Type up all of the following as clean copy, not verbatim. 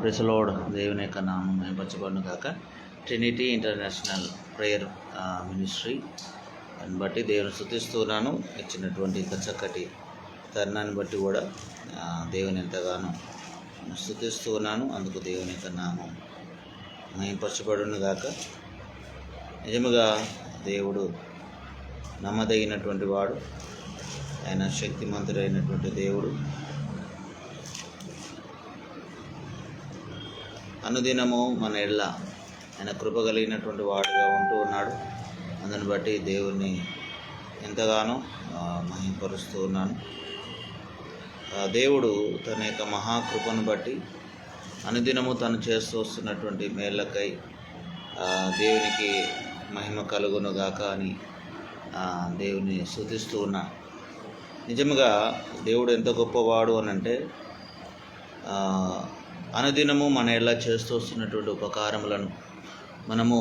Praise the lord. దేవుని యొక్క నామం మహిమపరచబడును గాక. ట్రినిటీ ఇంటర్నేషనల్ ప్రేయర్ మినిస్ట్రీ అని బట్టి దేవుని స్తుతిస్తున్నాను. ఇచ్చినటువంటి చక్కటి తరుణాన్ని బట్టి కూడా దేవుని ఎంతగానో స్తుతిస్తున్నాను. అందుకు దేవుని యొక్క నామం మహిమపరచబడును గాక. నిజముగా దేవుడు నమ్మదగినటువంటి వాడు, ఆయన శక్తిమంతుడైనటువంటి దేవుడు. అనుదినము మన ఎడల ఆయన కృప కలిగినటువంటి వాడుగా ఉంటూ ఉన్నాడు. అందుని బట్టి దేవుణ్ణి ఎంతగానో మహిమపరుస్తూ ఉన్నాను. దేవుడు తన యొక్క మహాకృపను బట్టి అనుదినము తను చేస్తూ వస్తున్నటువంటి మేళ్ళకై దేవునికి మహిమ కలుగునుగాక అని దేవుని స్తుతిస్తూ ఉన్నాను. నిజంగా దేవుడు ఎంత గొప్పవాడు అని అంటే, అనుదినము మన ఎలా చేస్తూ వస్తున్నటువంటి ఉపకారములను మనము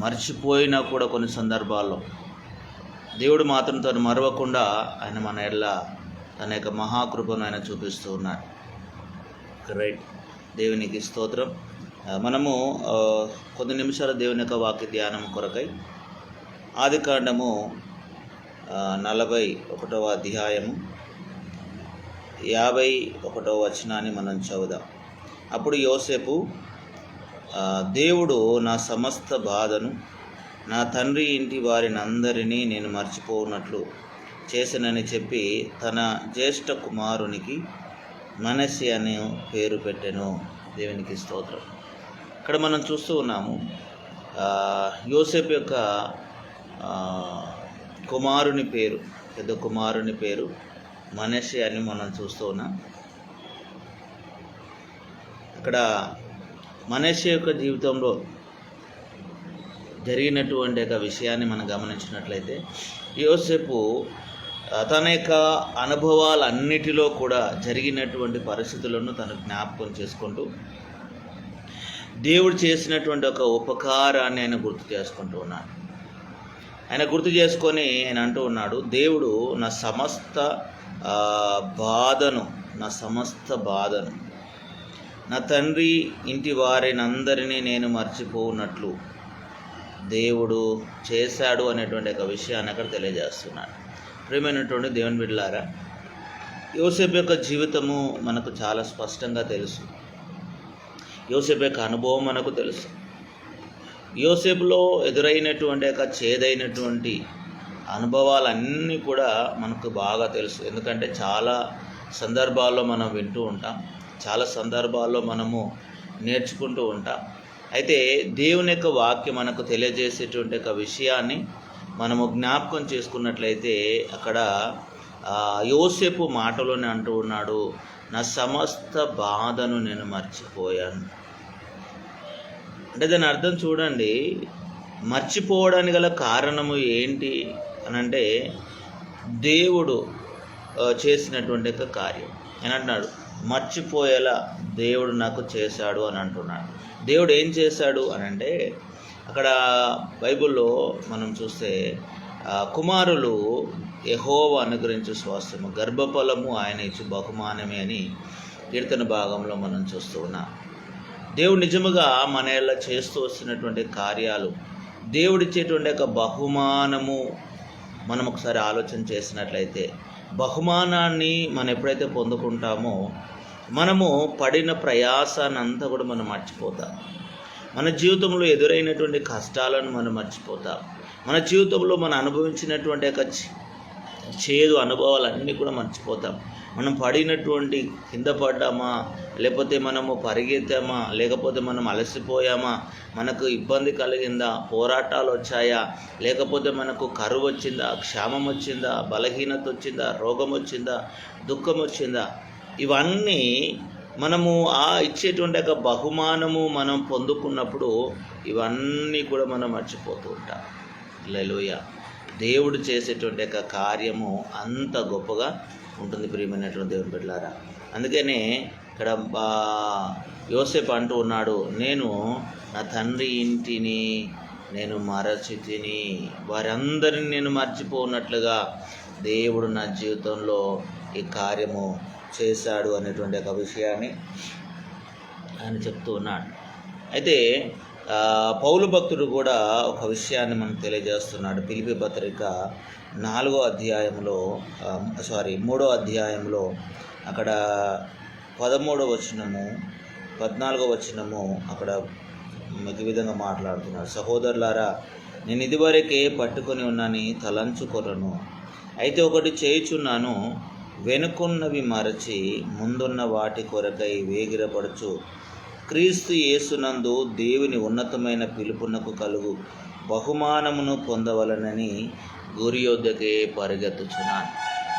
మర్చిపోయినా కూడా కొన్ని సందర్భాల్లో దేవుడు మాత్రం తను మరవకుండా ఆయన మన ఎడల తన యొక్క మహాకృపను ఆయన చూపిస్తూ ఉన్నాడు. రైట్, దేవునికి స్తోత్రం. మనము కొద్ది నిమిషాల దేవుని యొక్క వాక్య ధ్యానం కొరకై ఆదికాండము 41వ అధ్యాయము 51వ వచనాన్ని మనం చదువుదాం. అప్పుడు యోసేపు, దేవుడు నా సమస్త బాధను నా తండ్రి ఇంటి వారిని అందరినీ నేను మర్చిపోనట్లు చేశానని చెప్పి తన జ్యేష్ఠ కుమారునికి మనస్సే అనే పేరు పెట్టెను. దేవునికి స్తోత్రం. ఇక్కడ మనం చూస్తూ ఉన్నాము, యోసేపు యొక్క కుమారుని పేరు, పెద్ద కుమారుని పేరు మనస్సే అని మనం చూస్తూ ఉన్నాం. ఇక్కడ మనస్సే యొక్క జీవితంలో జరిగినటువంటి ఒక విషయాన్ని మనం గమనించినట్లయితే, యోసేపు తన యొక్క అనుభవాలన్నిటిలో కూడా జరిగినటువంటి పరిస్థితులను తను జ్ఞాపకం చేసుకుంటూ దేవుడు చేసినటువంటి ఒక ఉపకారాన్ని ఆయన గుర్తు చేసుకుంటూ ఉన్నాడు. ఆయన గుర్తు చేసుకొని ఆయన అంటూ ఉన్నాడు, దేవుడు నా సమస్త బాధను నా తండ్రి ఇంటి వారిని అందరినీ నేను మర్చిపోనట్లు దేవుడు చేశాడు అనేటువంటి ఒక విషయాన్ని అక్కడ తెలియజేస్తున్నాడు. ప్రియమైనటువంటి దేవుని బిడ్డలారా, యోసేపు యొక్క జీవితము మనకు చాలా స్పష్టంగా తెలుసు. యోసేపు యొక్క అనుభవం మనకు తెలుసు. యోసేపులో ఎదురైనటువంటి ఒక చేదైనటువంటి అనుభవాలన్నీ కూడా మనకు బాగా తెలుసు. ఎందుకంటే చాలా సందర్భాల్లో మనం వింటూ ఉంటాం, చాలా సందర్భాల్లో మనము నేర్చుకుంటూ ఉంటాం. అయితే దేవుని యొక్క వాక్యం మనకు తెలియజేసేటువంటి ఒక విషయాన్ని మనము జ్ఞాపకం చేసుకున్నట్లయితే, అక్కడ యోసేపు మాటలోనే అంటూ ఉన్నాడు, నా సమస్త బాధను నేను మర్చిపోయాను. అంటే దాని అర్థం చూడండి, మర్చిపోవడానికి గల కారణము ఏంటి అని అంటే, దేవుడు చేసినటువంటి ఒక కార్యం. అని అంటున్నాడు, మర్చిపోయేలా దేవుడు నాకు చేశాడు అని అంటున్నాడు. దేవుడు ఏం చేశాడు అని అంటే, అక్కడ బైబిల్లో మనం చూస్తే కుమారులు యెహోవా అనుగ్రహించు స్వాస్థ్యము, గర్భఫలము ఆయన ఇచ్చు బహుమానమే అని కీర్తన భాగంలో మనం చూస్తూ ఉన్నాం. దేవుడు నిజముగా మన ఎలా చేస్తూ వస్తున్నటువంటి కార్యాలు, దేవుడిచ్చేటువంటి ఒక బహుమానము మనం ఒకసారి ఆలోచన చేసినట్లయితే, బహుమానాన్ని మనం ఎప్పుడైతే పొందుకుంటామో మనము పడిన ప్రయాసాన్ని అంతా కూడా మనం మర్చిపోతాం. మన జీవితంలో ఎదురైనటువంటి కష్టాలను మనం మర్చిపోతాం. మన జీవితంలో మనం అనుభవించినటువంటి ఒక చేదు అనుభవాలన్నీ కూడా మర్చిపోతాం. మనం పడినటువంటి కింద పడ్డామా, లేకపోతే మనము పరిగెత్తామా, లేకపోతే మనం అలసిపోయామా, మనకు ఇబ్బంది కలిగిందా, పోరాటాలు వచ్చాయా, లేకపోతే మనకు కరువు వచ్చిందా, క్షామం వచ్చిందా, బలహీనత వచ్చిందా, రోగం వచ్చిందా, దుఃఖం వచ్చిందా, ఇవన్నీ మనము ఇచ్చేటువంటి ఒక బహుమానము మనం పొందుకున్నప్పుడు ఇవన్నీ కూడా మనం మర్చిపోతూ ఉంటాం. హల్లెలూయా. దేవుడు చేసేటువంటి ఒక కార్యము అంత గొప్పగా ఉంటుంది. ప్రియమైనటువంటి దేవుని బిడ్డలారా, అందుకనే ఇక్కడ యోసేపు అంటూ ఉన్నాడు, నేను నా తండ్రి ఇంటిని నేను మరచితిని, వారందరిని నేను మర్చిపోనట్లుగా దేవుడు నా జీవితంలో ఈ కార్యము చేశాడు అనేటువంటి ఒక విషయాన్ని అని చెప్తూ ఉన్నాడు. అయితే పౌలు భక్తుడు కూడా ఒక విషయాన్ని మనకు తెలియజేస్తున్నాడు. ఫిలిప్పీ పత్రిక 3వ అధ్యాయంలో అక్కడ 13వ వచనము 14వ వచనము అక్కడ ఈ విధంగా మాట్లాడుతున్నాడు. సహోదరులారా, నేను ఇదివరకే పట్టుకొని ఉన్నానని తలంచుకొనను. అయితే ఒకటి చేయుచున్నాను, వెనుకున్నవి మరచి ముందున్న వాటి కొరకై వేగిరపడుచు క్రీస్తు యేసునందు దేవుని ఉన్నతమైన పిలుపునకు కలుగు బహుమానమును పొందవలనని గురి యొద్దకే పరిగెత్తుచున్నాను.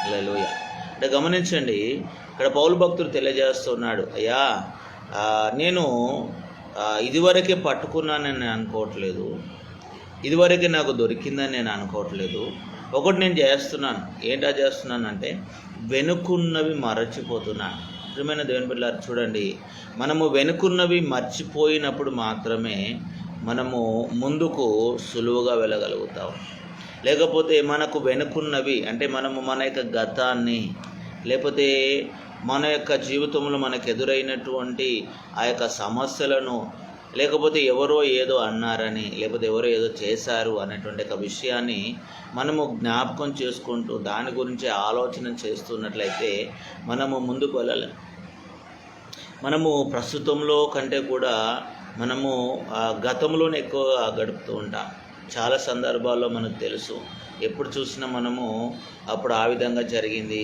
హల్లెలూయా. అంటే గమనించండి, ఇక్కడ పౌలు భక్తుడు తెలియజేస్తున్నాడు, అయ్యా నేను ఇదివరకే పట్టుకున్నానని నేను అనుకోవట్లేదు, ఇదివరకే నాకు దొరికిందని నేను అనుకోవట్లేదు. ఒకటి నేను చేస్తున్నాను. ఏంటా చేస్తున్నానంటే వెనుకున్నవి మరచిపోతున్నాను. ప్రియమైన దేవుని బిడ్డలారా, చూడండి, మనము వెనుకున్నవి మర్చిపోయినప్పుడు మాత్రమే మనము ముందుకు సులువుగా వెళ్ళగలుగుతాం. లేకపోతే మనకు వెనుకున్నవి అంటే మనము మన యొక్క గతాన్ని, లేకపోతే మన యొక్క జీవితంలో మనకు ఎదురైనటువంటి ఆ యొక్క సమస్యలను, లేకపోతే ఎవరో ఏదో అన్నారని, లేకపోతే ఎవరో ఏదో చేశారు అనేటువంటి ఒక విషయాన్ని మనము జ్ఞాపకం చేసుకుంటూ దాని గురించి ఆలోచన చేస్తున్నట్లయితే మనము ముందుకు వెళ్ళాలి. మనము ప్రస్తుతంలో కంటే కూడా మనము గతంలోనే ఎక్కువ గడుపుతూ ఉంటాం. చాలా సందర్భాల్లో మనకు తెలుసు, ఎప్పుడు చూసినా మనము అప్పుడు ఆ విధంగా జరిగింది,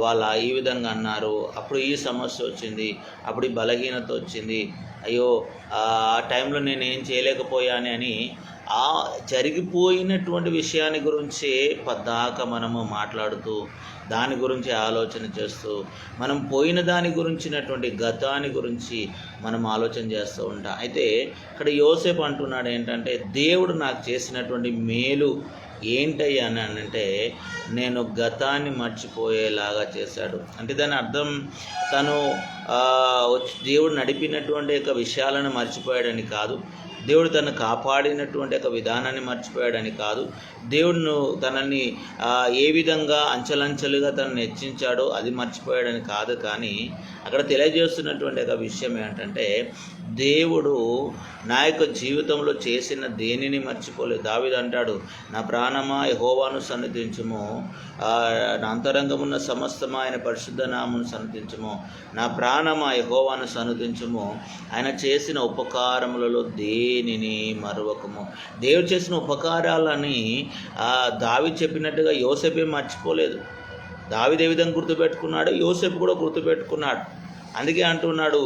వాళ్ళు ఈ విధంగా అన్నారు, అప్పుడు ఈ సమస్య వచ్చింది, అప్పుడు ఈ బలహీనత వచ్చింది, అయ్యో ఆ టైంలో నేను ఏం చేయలేకపోయాను అని ఆ జరిగిపోయినటువంటి విషయాన్ని గురించి పద్దాక మనము మాట్లాడుతూ దాని గురించి ఆలోచన చేస్తూ మనం పోయిన దాని గురించినటువంటి గతాన్ని గురించి మనం ఆలోచన చేస్తూ ఉంటాం. అయితే ఇక్కడ యోసేపు అంటున్నాడు ఏంటంటే, దేవుడు నాకు చేసినటువంటి మేలు ఏంటయ్యా అని అంటే నేను గతాన్ని మర్చిపోయేలాగా చేశాడు. అంటే దాని అర్థం తను దేవుడు నడిపినటువంటి యొక్క విషయాలను మర్చిపోయాడని కాదు, దేవుడు తను కాపాడినటువంటి ఒక విధానాన్ని మర్చిపోయాడని కాదు, దేవుడు తనని ఏ విధంగా అంచెలంచెలుగా తనని హెచ్చించాడో అది మర్చిపోయాడని కాదు. కానీ అక్కడ తెలియజేస్తున్నటువంటి ఒక విషయం ఏంటంటే దేవుడు నా యొక్క జీవితంలో చేసిన దేనిని మర్చిపోలేదు. దావీదు అంటాడు, నా ప్రాణమా యెహోవాను సన్నిధించుము, నా అంతరంగమున్న సమస్తమా ఆయన పరిశుద్ధ నామమును సన్నిధించుము, నా ప్రాణమా యెహోవాను సన్నిధించుము, ఆయన చేసిన ఉపకారములలో దేనిని మరువకము. దేవుడు చేసిన ఉపకారాలని దావీదు చెప్పినట్టుగా యోసేపే మర్చిపోలేదు. దావీదు ఏ విధంగా గుర్తుపెట్టుకున్నాడు, యోసేపు కూడా గుర్తుపెట్టుకున్నాడు. అందుకే అంటున్నాడు,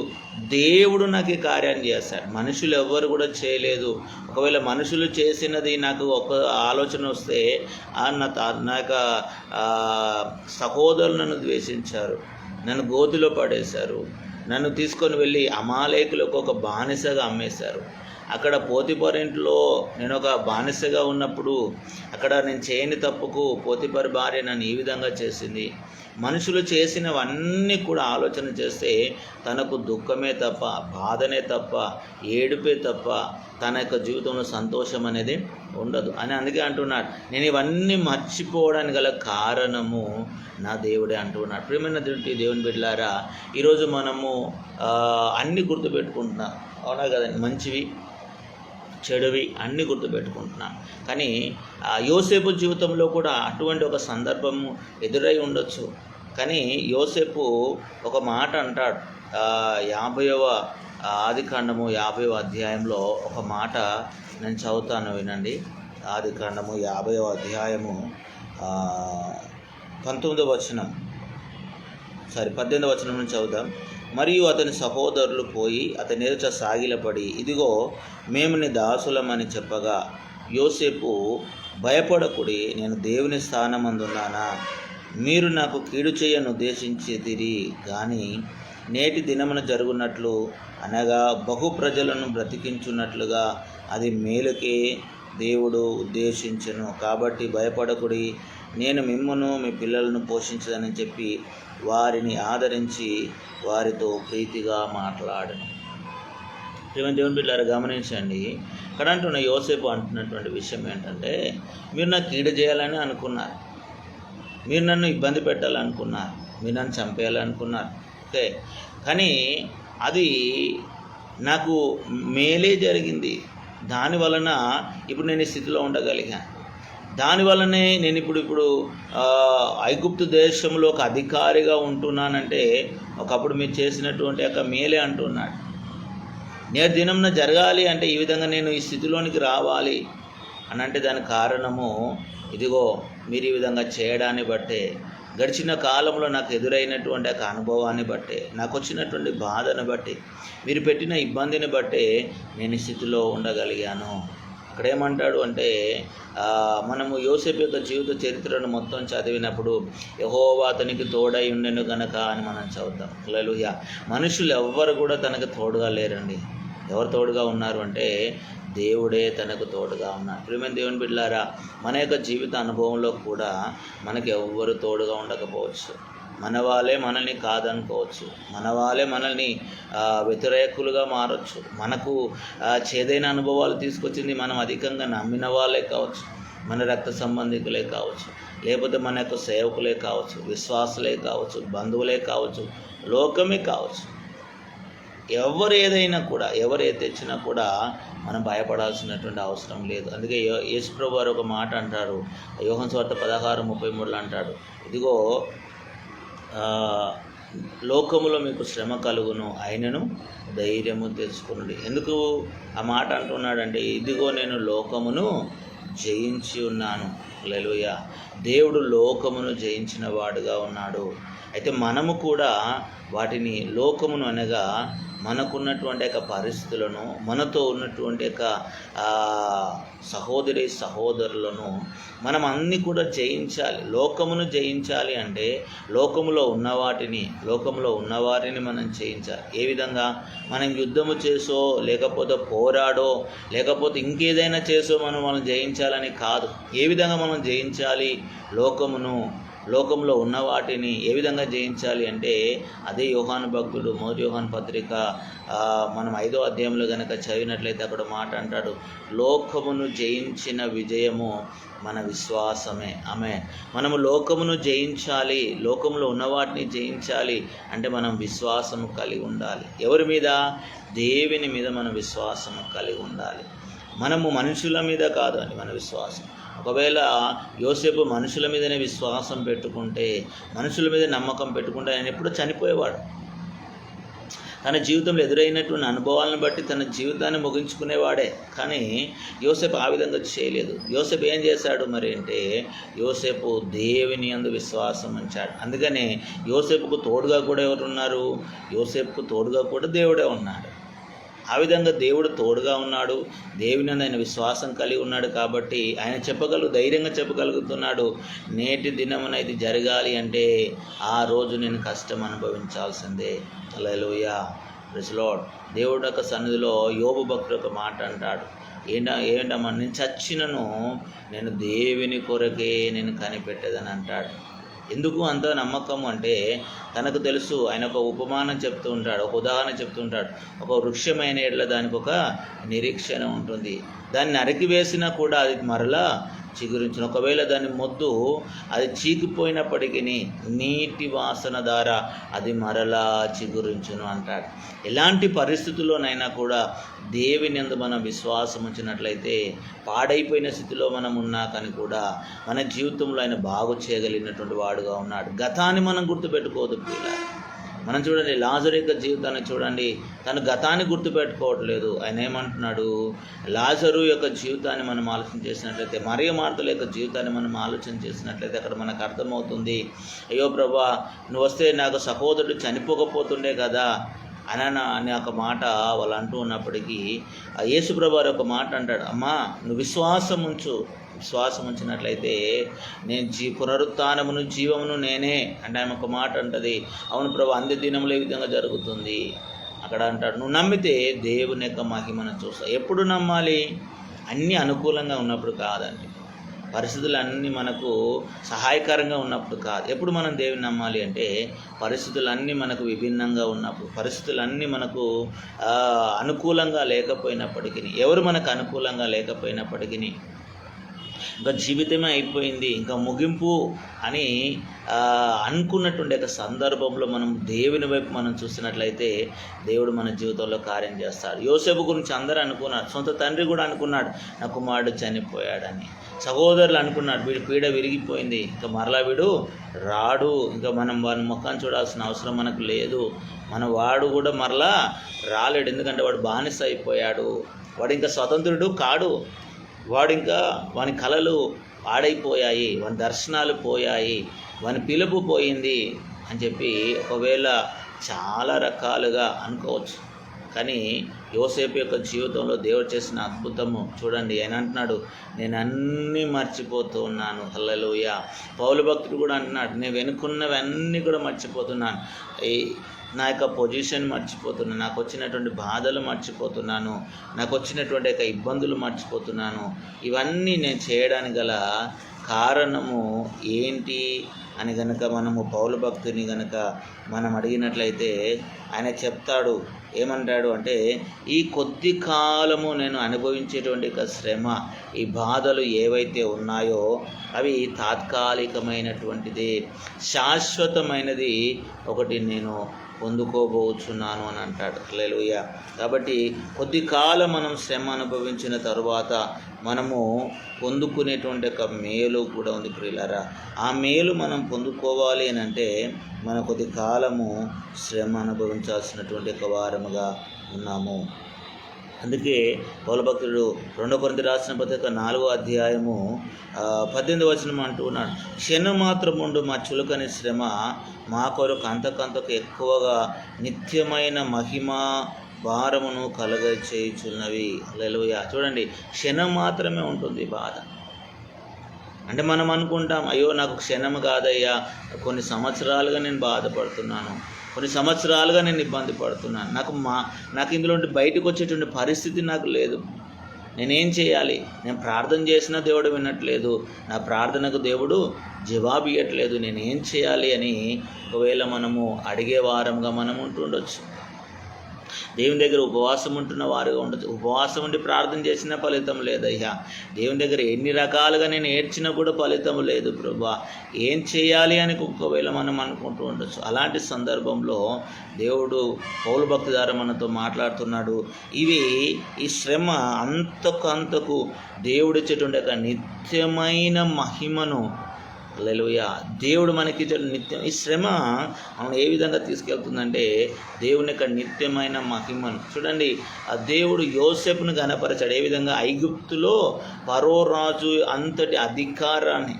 దేవుడు నాకు ఈ కార్యాన్ని చేశాడు, మనుషులు ఎవ్వరు కూడా చేయలేదు. ఒకవేళ మనుషులు చేసినది నాకు ఒక ఆలోచన వస్తే నా యొక్క సహోదరులు నన్ను ద్వేషించారు, నన్ను గోతిలో పడేశారు, నన్ను తీసుకొని వెళ్ళి అమాలేకులకు ఒక బానిసగా అమ్మేశారు. అక్కడ పోతిఫర్ ఇంట్లో నేను ఒక బానిసగా ఉన్నప్పుడు అక్కడ నేను చేయని తప్పుకు పోతిఫర్ భార్య నన్ను ఈ విధంగా చేసింది. మనుషులు చేసినవన్నీ కూడా ఆలోచన చేస్తే తనకు దుఃఖమే తప్ప, బాధనే తప్ప, ఏడుపే తప్ప తన యొక్క జీవితంలో సంతోషం అనేది ఉండదు అని అందుకే అంటున్నాడు, నేను ఇవన్నీ మర్చిపోవడానికి గల కారణము నా దేవుడే అంటున్నాడు. ప్రియమైన దేవుని బిడ్డలారా, ఈరోజు మనము అన్నీ గుర్తుపెట్టుకుంటున్నాం, అవునా కదండి? మంచివి చెడువి అన్నీ గుర్తుపెట్టుకుంటున్నాం. కానీ యోసేపు జీవితంలో కూడా అటువంటి ఒక సందర్భము ఎదురై ఉండొచ్చు. కానీ యోసేపు ఒక మాట అంటాడు, 50వ ఆదికాండము 50వ అధ్యాయంలో ఒక మాట నేను చదువుతాను, వినండి. ఆదికాండము 50వ అధ్యాయము 18వ వచనం 18వ వచనం నుంచి చదువుదాం. మరియు అతని సహోదరులు పోయి అతని ఎదుట సాగిలపడి, ఇదిగో మేము నీ దాసులమని చెప్పగా, యోసేపు, భయపడకుడి, నేను దేవుని స్థానమందున్నానా? మీరు నాకు కీడు చేయను ఉద్దేశించితిరి, కానీ నేటి దినమున జరుగునట్లు అనగా బహు ప్రజలను బ్రతికించున్నట్లుగా అది మేలుకే దేవుడు ఉద్దేశించెను. కాబట్టి భయపడకుడి, నేను మిమ్మును మీ పిల్లలను పోషించదని చెప్పి వారిని ఆదరించి వారితో ప్రీతిగా మాట్లాడను. దేవుని బిడ్డలారా, గమనించండి, ఇక్కడ అంటున్న యోసేపు అంటున్నటువంటి విషయం ఏంటంటే, మీరు నాకు కీడు చేయాలని అనుకున్నారు, మీరు నన్ను ఇబ్బంది పెట్టాలనుకున్నారు, మీరు నన్ను చంపేయాలనుకున్నారు, ఓకే. కానీ అది నాకు మేలే జరిగింది. దాని వలన ఇప్పుడు నేను ఈ స్థితిలో ఉండగలిగాను. దానివల్లనే నేను ఇప్పుడు ఐగుప్తు దేశంలో ఒక అధికారిగా ఉంటున్నానంటే ఒకప్పుడు మీరు చేసినటువంటి యొక్క మేలే అంటున్నాడు. నేటి దినంన జరగాలి అంటే ఈ విధంగా నేను ఈ స్థితిలోనికి రావాలి అని అంటే దానికి కారణము ఇదిగో మీరు ఈ విధంగా చేయడాన్ని బట్టే, గడిచిన కాలంలో నాకు ఎదురైనటువంటి ఒక అనుభవాన్ని బట్టే, నాకు వచ్చినటువంటి బాధను బట్టి, మీరు పెట్టిన ఇబ్బందిని బట్టే నేను ఈ స్థితిలో ఉండగలిగాను. అక్కడ ఏమంటాడు అంటే మనము యోసేపు యొక్క జీవిత చరిత్రను మొత్తం చదివినప్పుడు యెహోవా అతనికి తోడై ఉండెను గనక అని మనం చదువుతాం. హల్లెలూయా. మనుషులు ఎవ్వరు కూడా తనకు తోడుగా లేరండి. ఎవరు తోడుగా ఉన్నారు అంటే దేవుడే తనకు తోడుగా ఉన్నారు. ప్రియమైన దేవుని బిడ్డలారా, మన యొక్క జీవిత అనుభవంలో కూడా మనకు ఎవ్వరు తోడుగా ఉండకపోవచ్చు. మన వాళ్ళే మనల్ని కాదనుకోవచ్చు, మన వాళ్ళే మనల్ని వ్యతిరేకులుగా మారచ్చు. మనకు చేదైన అనుభవాలు తీసుకొచ్చింది మనం అధికంగా నమ్మిన వాళ్ళే కావచ్చు, మన రక్త సంబంధికులే కావచ్చు, లేకపోతే మన యొక్క సేవకులే కావచ్చు, విశ్వాసులే కావచ్చు, బంధువులే కావచ్చు, లోకమే కావచ్చు. ఎవరు ఏదైనా కూడా, ఎవరు ఏది తెచ్చినా కూడా మనం భయపడాల్సినటువంటి అవసరం లేదు. అందుకే యేసుప్రభు వారు ఒక మాట అంటారు, యోహాను సువార్త 16:33 అంటాడు, ఇదిగో లోకములో మీకు శ్రమ కలుగును, అయినను ధైర్యము తెచ్చుకునుడి. ఎందుకు ఆ మాట అంటున్నాడంటే ఇదిగో నేను లోకమును జయించి ఉన్నాను. హల్లెలూయా. దేవుడు లోకమును జయించిన వాడుగా ఉన్నాడు. అయితే మనము కూడా వాటిని, లోకమును అనగా మనకున్నటువంటి యొక్క పరిస్థితులను, మనతో ఉన్నటువంటి యొక్క సహోదరి సహోదరులను మనం అన్నీ కూడా జయించాలి. లోకమును జయించాలి అంటే లోకములో ఉన్నవారిని మనం జయించాలి. ఏ విధంగా? మనం యుద్ధము చేసో, లేకపోతే పోరాడో, లేకపోతే ఇంకేదైనా చేసో మనం వాళ్ళని జయించాలని కాదు. ఏ విధంగా మనం జయించాలి? లోకంలో ఉన్న వాటిని ఏ విధంగా జయించాలి అంటే అదే యోహాను భక్తుడు మొదటి యోహాను పత్రిక మనం 5వ అధ్యాయంలో కనుక చదివినట్లయితే అక్కడ మాట అంటాడు, లోకమును జయించిన విజయము మన విశ్వాసమే. మనము లోకమును జయించాలి, లోకంలో ఉన్న వాటిని జయించాలి అంటే మనం విశ్వాసము కలిగి ఉండాలి. ఎవరి మీద? దేవుని మీద మనం విశ్వాసము కలిగి ఉండాలి. మనము మనుషుల మీద కాదు అని మన విశ్వాసం. ఒకవేళ యోసేపు మనుషుల మీదనే విశ్వాసం పెట్టుకుంటే, మనుషుల మీద నమ్మకం పెట్టుకుంటే ఆయన ఎప్పుడూ చనిపోయేవాడు. తన జీవితంలో ఎదురైనటువంటి అనుభవాలను బట్టి తన జీవితాన్ని ముగించుకునేవాడే. కానీ యోసేపు ఆ విధంగా చేయలేదు. యోసేపు ఏం చేశాడు మరి అంటే, యోసేపు దేవుని యందు విశ్వాసం ఉంచాడు. అందుకనే యోసేపుకు తోడుగా కూడా ఎవరు ఉన్నారు? యోసేపుకు తోడుగా కూడా దేవుడే ఉన్నాడు. ఆ విధంగా దేవుడు తోడుగా ఉన్నాడు, దేవుని ఆయన విశ్వాసం కలిగి ఉన్నాడు. కాబట్టి ఆయన ధైర్యంగా చెప్పగలుగుతున్నాడు, నేటి దినమున ఇది జరగాలి అంటే ఆ రోజు నేను కష్టం అనుభవించాల్సిందే. హల్లెలూయా, ప్రైజ్ లార్డ్. దేవుడు యొక్క సన్నిధిలో యోబు భక్తుడు ఒక మాట అంటాడు, ఏంటమ్మా నేను చచ్చినను నేను దేవుని కొరకే నేను కనిపెట్టేదని అంటాడు. ఎందుకు అంత నమ్మకం అంటే తనకు తెలుసు. ఆయన ఒక ఉపమానం చెప్తూ ఉంటాడు, ఒక ఉదాహరణ చెప్తూ ఉంటాడు. ఒక వృక్షమైన ఎడల దానికి ఒక నిరీక్షణ ఉంటుంది. దాన్ని నరికివేసినా కూడా అది మరలా చిగురించును. ఒకవేళ దాని మొద్దు అది చీకిపోయినప్పటికీ నీటి వాసన ద్వారా అది మరలా చిగురించును అంటాడు. ఎలాంటి పరిస్థితుల్లోనైనా కూడా దేవుని యందు మనం విశ్వాసం ఉంచినట్లయితే, పాడైపోయిన స్థితిలో మనం ఉన్నా కానీ కూడా మన జీవితంలో ఆయన బాగు చేయగలిగినటువంటి వాడుగా ఉన్నాడు. గతాన్ని మనం గుర్తుపెట్టుకోవద్దు పిల్లలు. మనం చూడండి, లాజరు యొక్క జీవితాన్ని చూడండి, తను గతాన్ని గుర్తుపెట్టుకోవట్లేదు. ఆయన ఏమంటున్నాడు? లాజరు యొక్క జీవితాన్ని మనం ఆలోచన చేసినట్లయితే, మరియ మార్తల యొక్క జీవితాన్ని మనం ఆలోచన చేసినట్లయితే అక్కడ మనకు అర్థమవుతుంది, అయ్యో ప్రభా, నువ్వు వస్తే నాకు సహోదరుడు చనిపోకపోతుండే కదా అనే ఒక మాట వాళ్ళు అంటూ ఉన్నప్పటికీ యేసుప్రభు వారు ఒక మాట అంటాడు, అమ్మా నువ్వు విశ్వాసం ఉంచినట్లయితే నేను పునరుత్థానమును జీవమును నేనే అంటే ఆమె ఒక మాట అంటది. అవును ప్రభు, అంత్య దినములు ఏ విధంగా జరుగుతుంది అక్కడ అంటాడు, నువ్వు నమ్మితే దేవుని యొక్క మహిమను చూస్తావు. ఎప్పుడు నమ్మాలి? అన్నీ అనుకూలంగా ఉన్నప్పుడు కాదండి, పరిస్థితులు అన్నీ మనకు సహాయకరంగా ఉన్నప్పుడు కాదు. ఎప్పుడు మనం దేవుని నమ్మాలి అంటే పరిస్థితులన్నీ మనకు విభిన్నంగా ఉన్నప్పుడు, పరిస్థితులన్నీ మనకు అనుకూలంగా లేకపోయినప్పటికీ, ఎవరు మనకు అనుకూలంగా లేకపోయినప్పటికీ ఇంకా జీవితమే అయిపోయింది, ఇంకా ముగింపు అని అనుకున్నటువంటి ఒక సందర్భంలో మనం దేవుని వైపు మనం చూసినట్లయితే దేవుడు మన జీవితంలో కార్యం చేస్తాడు. యోసేపు గురించి అందరూ అనుకున్నారు, సొంత తండ్రి కూడా అనుకున్నాడు నా కుమారుడు చనిపోయాడని. సహోదరులు అనుకున్నాడు వీడి పీడ విరిగిపోయింది, ఇంకా మరలా వీడు రాడు, ఇంకా మనం వాని ముఖాన్ని చూడాల్సిన అవసరం మనకు లేదు, మన వాడు కూడా మరలా రాలేడు, ఎందుకంటే వాడు బానిస అయిపోయాడు, వాడు ఇంకా స్వతంత్రుడు కాడు, వాడు ఇంకా వాని కలలు పాడైపోయాయి, వాని దర్శనాలు పోయాయి, వాని పిలుపు పోయింది అని చెప్పి ఒకవేళ చాలా రకాలుగా అనుకోవచ్చు. కానీ యోసేపు యొక్క జీవితంలో దేవుడు చేసిన అద్భుతము చూడండి. ఆయన అంటున్నాడు నేను అన్నీ మర్చిపోతూ ఉన్నాను. హల్లెలూయా. పౌలు భక్తుడు కూడా అంటున్నాడు నేను వెనుకున్నవన్నీ కూడా మర్చిపోతున్నాను, నా యొక్క పొజిషన్ మర్చిపోతున్నాను, నాకు వచ్చినటువంటి బాధలు మర్చిపోతున్నాను, నాకు వచ్చినటువంటి యొక్క ఇబ్బందులు మర్చిపోతున్నాను. ఇవన్నీ నేను చేయడానికి గల కారణము ఏంటి అని గనక మనము పౌలు భక్తుని గనక మనం అడిగినట్లయితే ఆయన చెప్తాడు. ఏమంటాడు అంటే ఈ కొద్ది కాలము నేను అనుభవించేటువంటి ఒక శ్రమ, ఈ బాధలు ఏవైతే ఉన్నాయో అవి తాత్కాలికమైనటువంటిది, శాశ్వతమైనది ఒకటి నేను పొందుకోబోతున్నాను అని అంటాడు. హల్లెలూయా. కాబట్టి కొద్ది కాలం మనం శ్రమ అనుభవించిన తరువాత మనము పొందుకునేటువంటి ఒక మేలు కూడా ఉంది ప్రియులారా. ఆ మేలు మనం పొందుకోవాలి అని అంటే మన కొద్ది కాలము శ్రమ అనుభవించాల్సినటువంటి ఒక వారముగా ఉన్నాము. అందుకే పౌలు భక్తుడు 2 కొరింథీ రాసిన పత్రిక 4వ అధ్యాయము 18వ వచనం అంటూ ఉన్నాడు, క్షణం మాత్రం ఉండు మా చులకని శ్రమ మా కొరకు అంతకంతకు ఎక్కువగా నిత్యమైన మహిమ భారమును కలగ చేయుచున్నవి. హల్లెలూయా. చూడండి, క్షణం మాత్రమే ఉంటుంది బాధ. అంటే మనం అనుకుంటాం అయ్యో నాకు క్షణం కాదయ్యా, కొన్ని సంవత్సరాలుగా నేను బాధపడుతున్నాను, కొన్ని సంవత్సరాలుగా నేను ఇబ్బంది పడుతున్నాను, నాకు ఇందులో బయటకు వచ్చేటువంటి పరిస్థితి నాకు లేదు, నేనేం చేయాలి, నేను ప్రార్థన చేసినా దేవుడు వినట్లేదు, నా ప్రార్థనకు దేవుడు జవాబు ఇవ్వట్లేదు, నేనేం చేయాలి అని ఒకవేళ మనము అడిగే వారంగా మనం ఉంటుండొచ్చు. దేవుని దగ్గర ఉపవాసం ఉంటున్న వారుగా ఉండదు. ఉపవాసం ఉండి ప్రార్థన చేసినా ఫలితం లేదయ్యా, దేవుని దగ్గర ఎన్ని రకాలుగా నేను ఏడ్చినా కూడా ఫలితం లేదు ప్రభువా, ఏం చేయాలి అని ఒకవేళ మనం అనుకుంటూ ఉండొచ్చు. అలాంటి సందర్భంలో దేవుడు పౌలు భక్తి ద్వారా మనతో మాట్లాడుతున్నాడు. ఈ శ్రమ అంతకు దేవుడిచ్చేటువంటి ఒక నిత్యమైన మహిమను, హల్లెలూయా, దేవుడు మనకి నిత్యం, ఈ శ్రమ మనం ఏ విధంగా తీసుకెళ్తుందంటే దేవుని యొక్క నిత్యమైన మహిమను చూడండి. ఆ దేవుడు యోసేపును ఘనపరచాడు. ఏ విధంగా ఐగుప్తులో ఫరో రాజు అంతటి అధికారాన్ని,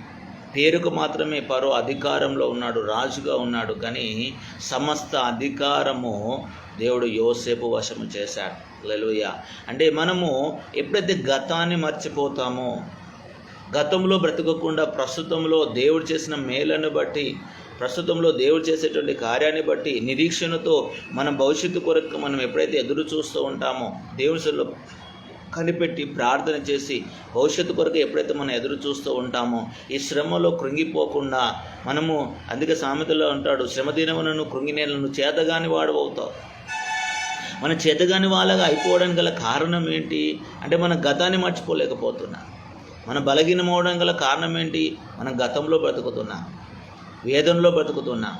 పేరుకు మాత్రమే ఫరో అధికారంలో ఉన్నాడు, రాజుగా ఉన్నాడు, కానీ సమస్త అధికారము దేవుడు యోసేపు వశము చేశాడు. హల్లెలూయా. అంటే మనము ఎప్పుడైతే గతాన్ని మర్చిపోతామో, గతంలో బ్రతకకుండా ప్రస్తుతంలో దేవుడు చేసిన మేలను బట్టి, ప్రస్తుతంలో దేవుడు చేసేటువంటి కార్యాన్ని బట్టి నిరీక్షణతో మన భవిష్యత్తు కొరకు మనం ఎప్పుడైతే ఎదురు చూస్తూ ఉంటామో, దేవునిలో కనిపెట్టి ప్రార్థన చేసి భవిష్యత్తు కొరకు ఎప్పుడైతే మనం ఎదురు చూస్తూ ఉంటామో, ఈ శ్రమలో కృంగిపోకుండా మనము, అందుకే సామెతలో అంటాడు శ్రమ దినమునను కృంగినేలను చేతగాని వాడవుతావు. మన చేతగాని వాళ్ళగా అయిపోవడానికి గల కారణం ఏంటి అంటే మనం గతాన్ని మర్చిపోలేకపోతున్నాం. మన బలహీనమవడం గల కారణం ఏంటి? మనం గతంలో బ్రతుకుతున్నాం, వేదనలో బ్రతుకుతున్నాం,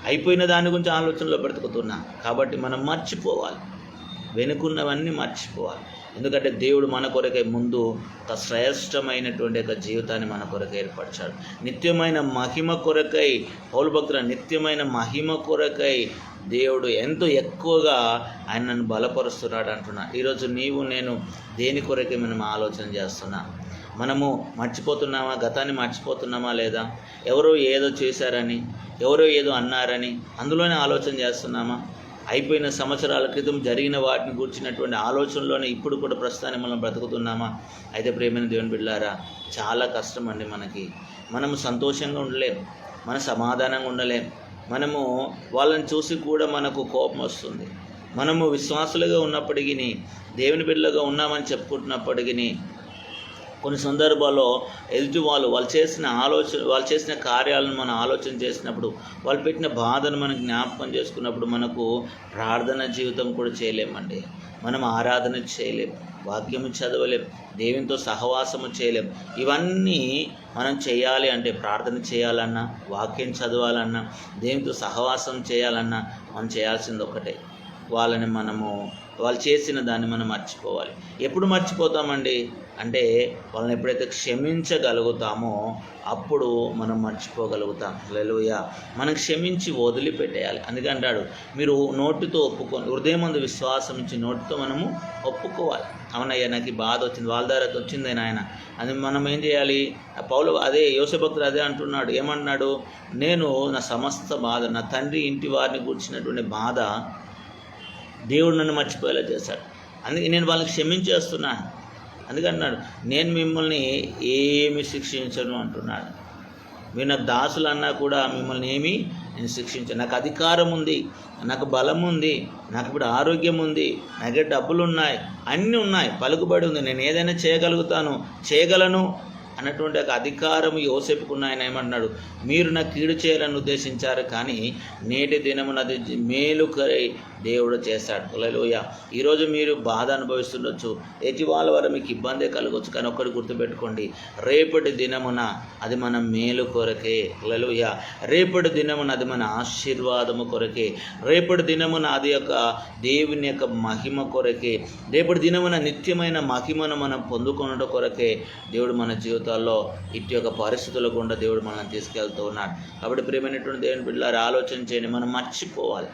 అయిపోయిన దాని గురించి ఆలోచనలో బ్రతుకుతున్నాం. కాబట్టి మనం మర్చిపోవాలి, వెనుకున్నవన్నీ మర్చిపోవాలి. ఎందుకంటే దేవుడు మన కొరకై ముందు ఒక శ్రేష్టమైనటువంటి ఒక జీవితాన్ని మన కొరకు ఏర్పరిచాడు. నిత్యమైన మహిమ కొరకై, పౌలు భక్తుల నిత్యమైన మహిమ కొరకై దేవుడు ఎంతో ఎక్కువగా ఆయన నన్ను బలపరుస్తున్నాడు అంటున్నా. ఈరోజు నీవు నేను దేని కొరకై మనం ఆలోచన చేస్తున్నా? మనము మర్చిపోతున్నామా? గతాన్ని మర్చిపోతున్నామా లేదా? ఎవరో ఏదో చేశారని, ఎవరో ఏదో అన్నారని అందులోనే ఆలోచన చేస్తున్నామా? అయిపోయిన సంవత్సరాల క్రితం జరిగిన వాటిని కూర్చున్నటువంటి ఆలోచనలోనే ఇప్పుడు కూడా ప్రస్తుతాన్ని మనం బ్రతుకుతున్నామా? అయితే ప్రేమైన దేవుని బిడ్డలారా, చాలా కష్టం అండి మనకి. మనము సంతోషంగా ఉండలేం, మన సమాధానంగా ఉండలేం, మనము వాళ్ళని చూసి కూడా మనకు కోపం వస్తుంది. మనము విశ్వాసులుగా ఉన్నప్పటికీ, దేవుని బిడ్డలుగా ఉన్నామని చెప్పుకుంటున్నప్పటికీ కొన్ని సందర్భాల్లో ఎదుటి వాళ్ళు చేసిన కార్యాలను మనం ఆలోచన చేసినప్పుడు, వాళ్ళు పెట్టిన బాధను మనం జ్ఞాపకం చేసుకున్నప్పుడు మనకు ప్రార్థన జీవితం కూడా చేయలేమండి. మనం ఆరాధన చేయలేం, వాక్యము చదవలేం, దేవునితో సహవాసము చేయలేం. ఇవన్నీ మనం చేయాలి అంటే, ప్రార్థన చేయాలన్నా, వాక్యం చదవాలన్నా, దేవునితో సహవాసం చేయాలన్నా మనం చేయాల్సింది ఒకటే, వాళ్ళు చేసిన దాన్ని మనం మర్చిపోవాలి. ఎప్పుడు మర్చిపోతామండి అంటే, వాళ్ళని ఎప్పుడైతే క్షమించగలుగుతామో అప్పుడు మనం మర్చిపోగలుగుతాం. హల్లెలూయా. మనం క్షమించి వదిలిపెట్టేయాలి. అందుకే అంటాడు, మీరు నోటితో ఒప్పుకొని, హృదయమందు విశ్వాసం ఇచ్చి నోటితో మనము ఒప్పుకోవాలి. అవునయ్యా, నాకు ఈ బాధ వచ్చింది, వాళ్ళ ద్వారా వచ్చింది నాయన, అది మనం ఏం చేయాలి? యోసేపు భక్తుడు అదే అంటున్నాడు. ఏమంటున్నాడు? నేను నా సమస్త బాధ, నా తండ్రి ఇంటి వారిని కూర్చున్నటువంటి బాధ దేవుడు నన్ను మర్చిపోయేలా చేశాడు, అందుకే నేను వాళ్ళని క్షమించేస్తున్నాను. అందుకన్నాడు, నేను మిమ్మల్ని ఏమి శిక్షించను అంటున్నాడు. మీరు నాకు దాసులు అన్నా కూడా మిమ్మల్ని నేను శిక్షించాను. నాకు అధికారం ఉంది, నాకు బలం ఉంది, నాకు ఇప్పుడు ఆరోగ్యం ఉంది, నాకే డబ్బులు ఉన్నాయి, అన్నీ ఉన్నాయి, పలుకుబడి ఉంది, నేను ఏదైనా చేయగలను అన్నటువంటి ఒక అధికారం యోసేపుకున్న ఆయన ఏమంటున్నాడు? మీరు నాకు కీడు చేయాలని ఉద్దేశించారు, కానీ నేటి దినమునది మేలుకై దేవుడు చేశాడు. హల్లెలూయా. ఈరోజు మీరు బాధ అనుభవిస్తుండొచ్చు, ఎటి వాళ్ళ వల్ల మీకు ఇబ్బంది కలగవచ్చు, కానీ ఒక్కటి గుర్తుపెట్టుకోండి, రేపటి దినమున అది మన మేలు కొరకే. హల్లెలూయా. రేపటి దినమున అది మన ఆశీర్వాదము కొరకే, రేపటి దినమున అది యొక్క దేవుని యొక్క మహిమ కొరకే, రేపటి దినమున నిత్యమైన మహిమను మనం పొందుకున్నట కొరకే దేవుడు మన జీవితాల్లో ఇటు యొక్క పరిస్థితుల గుండా దేవుడు మనల్ని తీసుకెళ్తూ ఉన్నాడు. కాబట్టి ప్రియమైనటువంటి దేవుని బిడ్డలారా, ఆలోచన చేయండి. మనం మర్చిపోవాలి.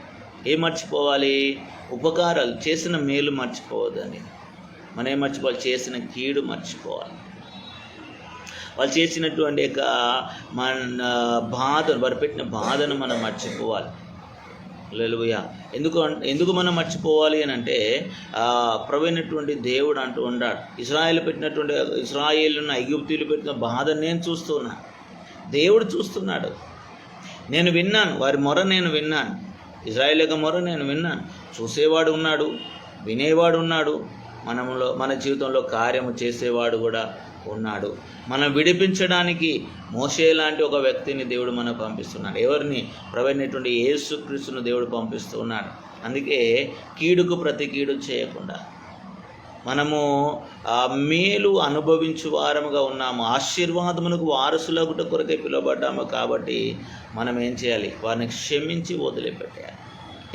ఏం మర్చిపోవాలి? ఉపకారాలు, చేసిన మేలు మర్చిపోవద్దండి. మనం ఏం మర్చిపోవాలి? చేసిన కీడు మర్చిపోవాలి. వాళ్ళు చేసినటువంటి యొక్క మన బాధను, వారు పెట్టిన బాధను మనం మర్చిపోవాలి. హల్లెలూయా. ఎందుకు మనం మర్చిపోవాలి అని అంటే, ప్రభువైనటువంటి దేవుడు అంటూ ఉన్నాడు, ఇశ్రాయేలున్న ఐగుప్తీయులు పెట్టిన బాధ నేను చూస్తున్నాను, దేవుడు చూస్తున్నాడు. నేను విన్నాను, వారి మొర నేను విన్నాను, ఇశ్రాయేలు యొక్క మొర నేను విన్నాను. చూసేవాడు ఉన్నాడు, వినేవాడు ఉన్నాడు, మన జీవితంలో కార్యము చేసేవాడు కూడా ఉన్నాడు. మనం విడిపించడానికి మోషే లాంటి ఒక వ్యక్తిని దేవుడు మనకు పంపిస్తున్నాడు. ఎవరిని? ప్రభువైనటువంటి యేసుక్రీస్తును దేవుడు పంపిస్తూ ఉన్నాడు. అందుకే కీడుకు ప్రతి కీడు చేయకుండా మనము మేలు అనుభవించు వారముగా ఉన్నాము, ఆశీర్వాదమునకు వారసులగుట కొరకే పిలువబడ్డాము. కాబట్టి మనం ఏం చేయాలి? వారిని క్షమించి వదిలిపెట్టాలి.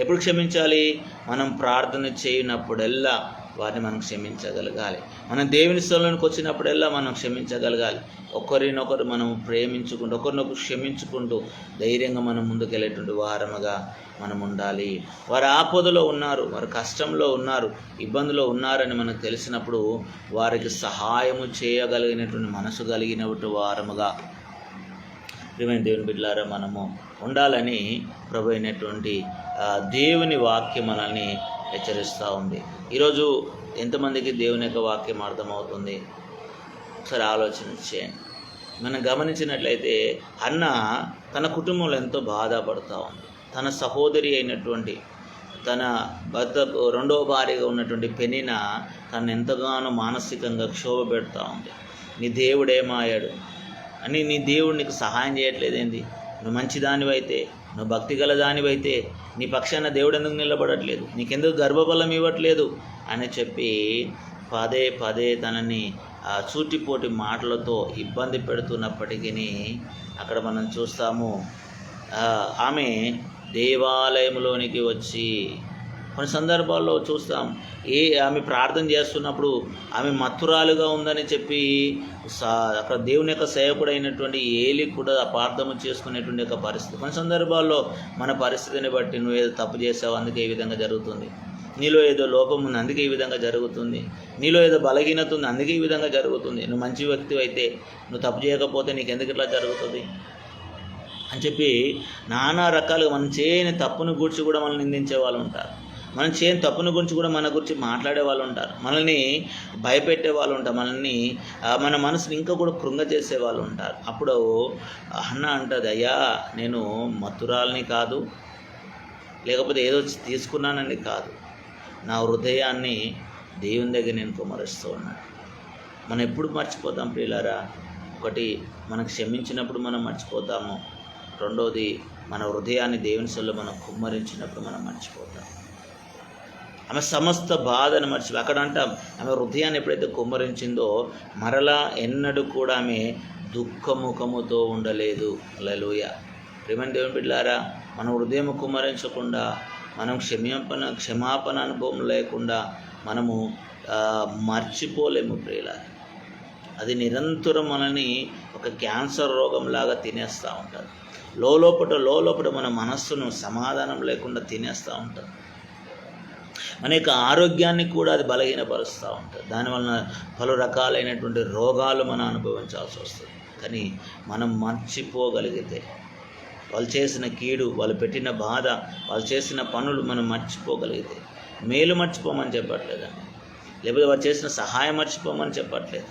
ఎప్పుడు క్షమించాలి? మనం ప్రార్థన చేయనప్పుడల్లా వారిని మనం క్షమించగలగాలి. మనం దేవుని స్థలంలోకి వచ్చినప్పుడల్లా మనం క్షమించగలగాలి. ఒకరినొకరు మనం ప్రేమించుకుంటూ, ఒకరినొకరు క్షమించుకుంటూ ధైర్యంగా మనం ముందుకెళ్ళేటువంటి వారముగా మనం ఉండాలి. వారు ఆపదలో ఉన్నారు, వారు కష్టంలో ఉన్నారు, ఇబ్బందులో ఉన్నారని మనకు తెలిసినప్పుడు వారికి సహాయము చేయగలిగినటువంటి మనసు కలిగినటువంటి వారముగా ప్రియమైన దేవుని బిడ్డలారా మనము ఉండాలని ప్రభు అయినటువంటి దేవుని వాక్యం మనల్ని హెచ్చరిస్తూ ఉంది. ఈరోజు ఎంతమందికి దేవుని యొక్క వాక్యం అర్థమవుతుంది? ఒకసారి ఆలోచన చేయండి. మనం గమనించినట్లయితే అన్న తన కుటుంబంలో ఎంతో బాధపడుతూ ఉంది. తన సహోదరి అయినటువంటి తన భర్తకు రెండవ భార్యగా ఉన్నటువంటి పెనిన తను ఎంతగానో మానసికంగా క్షోభ పెడతా ఉంది. నీ దేవుడు ఏమాయాడు అని, నీ దేవుడు నీకు సహాయం చేయట్లేదేంటి? నువ్వు మంచిదానివైతే, నువ్వు భక్తి గల దానివైతే నీ పక్షాన దేవుడు ఎందుకు నిలబడట్లేదు? నీకెందుకు గర్భఫలం ఇవ్వట్లేదు అని చెప్పి పదే పదే తనని సూటిపోటి మాటలతో ఇబ్బంది పెడుతున్నప్పటికీ అక్కడ మనం చూస్తాము, ఆమె దేవాలయంలోనికి వచ్చి, కొన్ని సందర్భాల్లో చూస్తాం ఆమె ప్రార్థన చేస్తున్నప్పుడు ఆమె మత్తురాలుగా ఉందని చెప్పి అక్కడ దేవుని యొక్క సేవకుడైనటువంటి ఏలి కూడా అపార్థము చేసుకునేటువంటి ఒక పరిస్థితి. కొన్ని సందర్భాల్లో మన పరిస్థితిని బట్టి నువ్వు ఏదో తప్పు చేసావు, అందుకే ఈ విధంగా జరుగుతుంది, నీలో ఏదో లోపం ఉంది అందుకే ఈ విధంగా జరుగుతుంది, నీలో ఏదో బలహీనత ఉంది అందుకే ఈ విధంగా జరుగుతుంది, నువ్వు మంచి వ్యక్తి అయితే నువ్వు తప్పు చేయకపోతే నీకు ఎందుకు ఇట్లా జరుగుతుంది అని చెప్పి నానా రకాలుగా మనం చేయని తప్పును గురించి కూడా మనల్ని నిందించే వాళ్ళు ఉంటారు. మనం చేయని తప్పును గురించి కూడా మన గురించి మాట్లాడే వాళ్ళు ఉంటారు, మనల్ని భయపెట్టే వాళ్ళు ఉంటారు, మన మనసుని ఇంకా కూడా కృంగజేసే వాళ్ళు ఉంటారు. అప్పుడు అన్న అంటది, అయ్యా నేను మత్తురాలని కాదు, లేకపోతే ఏదో తీసుకున్నానని కాదు, నా హృదయాన్ని దేవుని దగ్గర నేను కుమరిస్తూ ఉన్నాను. మనం ఎప్పుడు మర్చిపోతాం ప్రియులారా? ఒకటి, మనకు క్షమించినప్పుడు మనం మర్చిపోతాము. రెండోది, మన హృదయాన్ని దేవుని సొల్లో మనం కుమ్మరించినప్పుడు మనం మర్చిపోతాం. ఆమె సమస్త బాధను మర్చిపోయి అక్కడ అంటాం, ఆమె హృదయాన్ని ఎప్పుడైతే కుమ్మరించిందో మరలా ఎన్నడూ కూడా ఆమె దుఃఖముఖముతో ఉండలేదు. హల్లెలూయా. ప్రియమైన దేవుని బిడ్డలారా, మన హృదయం కుమ్మరించకుండా, మనం క్షమాపణ అనుభవం లేకుండా మనము మర్చిపోలేము ప్రియులారా. అది నిరంతరం మనని ఒక క్యాన్సర్ రోగంలాగా తినేస్తూ ఉంటుంది. లోపల మన మనస్సును సమాధానం లేకుండా తినేస్తూ ఉంటుంది. మన యొక్క ఆరోగ్యాన్ని కూడా అది బలహీనపరుస్తూ ఉంటుంది. దానివలన పలు రకాలైనటువంటి రోగాలు మనం అనుభవించాల్సి వస్తుంది. కానీ మనం మర్చిపోగలిగితే, వాళ్ళు చేసిన కీడు, వాళ్ళు పెట్టిన బాధ, వాళ్ళు చేసిన పనులు మనం మర్చిపోగలిగితే, మేలు మర్చిపోమని చెప్పట్లేదండి, లేకపోతే వాళ్ళు చేసిన సహాయం మర్చిపోమని చెప్పట్లేదు.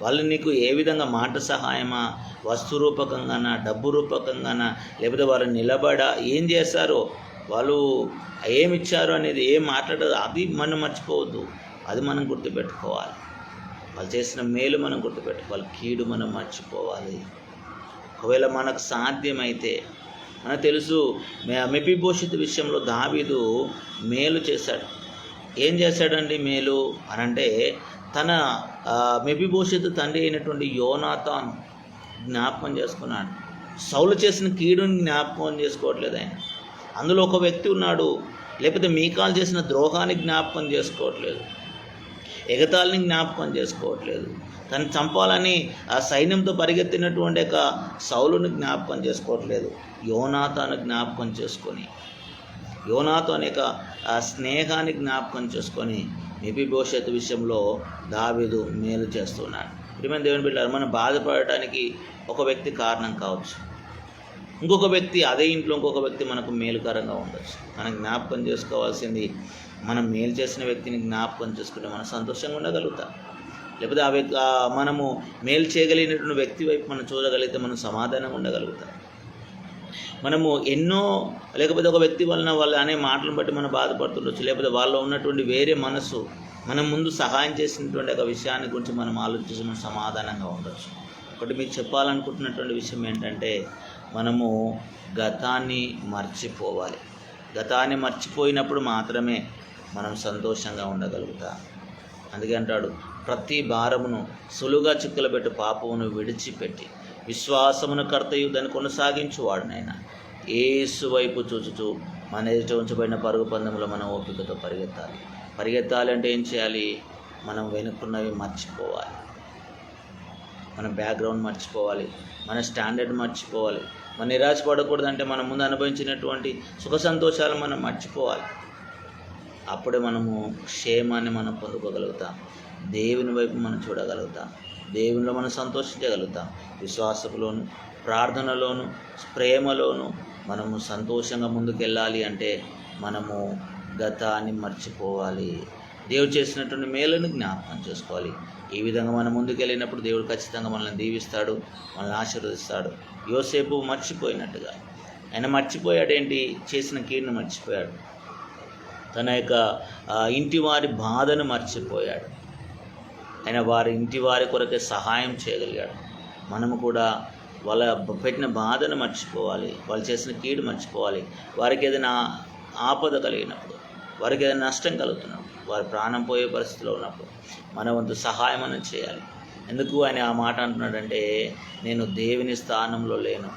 వాళ్ళు నీకు ఏ విధంగా మాట సహాయమా, వస్తు రూపకంగానా, డబ్బు రూపకంగానా, లేకపోతే వాళ్ళు నిలబడా ఏం చేశారో, వాళ్ళు ఏమిచ్చారు అనేది ఏం మాట్లాడదు, అది మనం మర్చిపోవద్దు. అది మనం గుర్తుపెట్టుకోవాలి. వాళ్ళు చేసిన మేలు మనం గుర్తుపెట్టుకోవాలి, కీడు మనం మర్చిపోవాలి. ఒకవేళ మనకు సాధ్యమైతే, మనకు తెలుసు మెఫీబోషెతు విషయంలో దావీదు మేలు చేశాడు. ఏం చేశాడండి మేలు అనంటే, తన మెఫీబోషెతు తండ్రి అయినటువంటి యోనాతాను జ్ఞాపకం చేసుకున్నాడు. సౌలు చేసిన కీడుని జ్ఞాపకం చేసుకోవట్లేదు ఆయన. అందులో ఒక వ్యక్తి ఉన్నాడు, లేకపోతే మీకాలు చేసిన ద్రోహాన్ని జ్ఞాపకం చేసుకోవట్లేదు, ఎగతాళిని జ్ఞాపకం చేసుకోవట్లేదు, తను చంపాలని ఆ సైన్యంతో పరిగెత్తినటువంటి ఒక సౌలుని జ్ఞాపకం చేసుకోవట్లేదు. యోనాతాను జ్ఞాపకం చేసుకొని, యోనాతో అనేక ఆ స్నేహాన్ని జ్ఞాపకం చేసుకొని మెఫీబోషెతు విషయంలో దావీదు మేలు చేస్తున్నాడు. ప్రియమైన దేవుని బిడ్డలారా, మనం బాధపడటానికి ఒక వ్యక్తి కారణం కావచ్చు, ఇంకొక వ్యక్తి, అదే ఇంట్లో ఇంకొక వ్యక్తి మనకు మేలుకరంగా ఉండొచ్చు. మనం జ్ఞాపకం చేసుకోవాల్సింది, మనం మేలు చేసిన వ్యక్తిని జ్ఞాపకం చేసుకుంటే మనం సంతోషంగా ఉండగలుగుతాం. లేకపోతే ఆ వ్యక్తి, మనము మేలు చేయగలిగినటువంటి వ్యక్తి వైపు మనం చూడగలిగితే మనం సమాధానంగా ఉండగలుగుతాం. మనము ఎన్నో, లేకపోతే ఒక వ్యక్తి వలన వాళ్ళు అనే మాటలను బట్టి మనం బాధపడుతుండొచ్చు, లేకపోతే వాళ్ళలో ఉన్నటువంటి వేరే మనసు మనం ముందు సహాయం చేసినటువంటి ఒక విషయాన్ని గురించి మనం ఆలోచించి మనం సమాధానంగా ఉండొచ్చు. ఒకటి మీకు చెప్పాలనుకుంటున్నటువంటి విషయం ఏంటంటే, మనము గతాన్ని మర్చిపోవాలి. గతాన్ని మర్చిపోయినప్పుడు మాత్రమే మనం సంతోషంగా ఉండగలుగుతాం. అందుకే అంటాడు, ప్రతి భారమును సులువుగా చిక్కులబెట్టు పాపమును విడిచిపెట్టి విశ్వాసమును కర్తయు దాన్ని కొనసాగించువాడునైనా యేసు వైపు చూచుచూ మన ఎదుట ఉంచబడిన పరుగు పందెంలో మనం ఓపికతో పరిగెత్తాలి. పరిగెత్తాలి అంటే ఏం చేయాలి? మనం వెనుక్కున్నవి మర్చిపోవాలి, మన బ్యాక్గ్రౌండ్ మర్చిపోవాలి, మన స్టాండర్డ్ మర్చిపోవాలి. మనం నిరాశపడకూడదంటే మనం ముందు అనుభవించినటువంటి సుఖ సంతోషాలు మనం మర్చిపోవాలి. అప్పుడే మనము క్షేమాన్ని మనం పొందుకోగలుగుతాం. దేవుని వైపు మనం చూడగలుగుతాం, దేవునిలో మనం సంతోషించగలుగుతాం. విశ్వాసంలోను, ప్రార్థనలోను, ప్రేమలోను మనము సంతోషంగా ముందుకెళ్ళాలి అంటే మనము గతాన్ని మర్చిపోవాలి. దేవుడు చేసినటువంటి మేలును జ్ఞాపకం చేసుకోవాలి. ఈ విధంగా మనం ముందుకెళ్ళినప్పుడు దేవుడు ఖచ్చితంగా మనల్ని దీవిస్తాడు, మనల్ని ఆశీర్వదిస్తాడు. యోసేపు మర్చిపోయినట్టుగా ఆయన మర్చిపోయాడేంటి? చేసిన కీడును మర్చిపోయాడు, తన యొక్క ఇంటి వారి బాధను మర్చిపోయాడు. ఆయన వారి ఇంటి వారి కొరకే సహాయం చేయగలిగాడు. మనము కూడా వాళ్ళ పెట్టిన బాధను మర్చిపోవాలి, వాళ్ళు చేసిన కీడు మర్చిపోవాలి. వారికి ఏదైనా ఆపద కలిగినప్పుడు, వారికి ఏదైనా నష్టం కలుగుతున్నప్పుడు, వారి ప్రాణం పోయే పరిస్థితిలో ఉన్నప్పుడు మన వంతు సహాయం అనేది చేయాలి. ఎందుకు ఆయన ఆ మాట అంటున్నాడంటే, నేను దేవుని స్థానంలో లేను.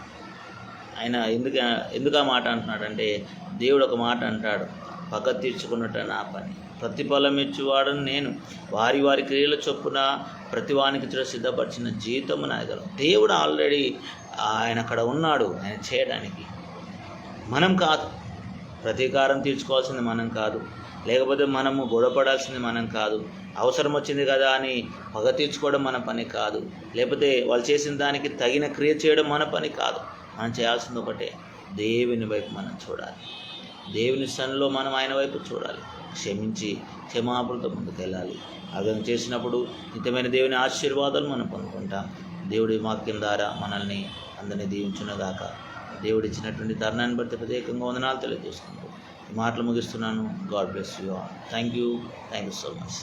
ఆయన ఎందుకు ఆ మాట అంటున్నాడంటే, దేవుడు ఒక మాట అంటాడు, పగ తీర్చుకున్నట్టు నా పని, ప్రతిఫలం ఇచ్చేవాడని నేను, వారి వారి క్రియల చొప్పున ప్రతివానికి సిద్ధపరిచిన జీతము నాయగలం. దేవుడు ఆల్రెడీ ఆయన అక్కడ ఉన్నాడు, ఆయన చేయడానికి. మనం కాదు, ప్రతీకారం తీర్చుకోవాల్సింది మనం కాదు, లేకపోతే మనము గొడవపడాల్సింది మనం కాదు, అవసరం వచ్చింది కదా అని పగ తీర్చుకోవడం మన పని కాదు, లేకపోతే వాళ్ళు చేసిన దానికి తగిన క్రియ చేయడం మన పని కాదు. మనం చేయాల్సింది ఒకటే, దేవుని వైపు మనం చూడాలి, దేవుని సన్నిలో మనం ఆయన వైపు చూడాలి, క్షమించి క్షమాపణతో ముందుకెళ్ళాలి. అర్థం చేసినప్పుడు నిత్యమైన దేవుని ఆశీర్వాదాలు మనం పొందుకుంటాం. దేవుడి వాక్యం ద్వారా మనల్ని అందరినీ దీవించునుగాక. దేవుడు ఇచ్చినటువంటి తరుణాన్ని బట్టి ప్రత్యేకంగా వందనాలు తెలియజేసుకుంటూ ఈ మాటలు ముగిస్తున్నాను. God bless you all. Thank you so much.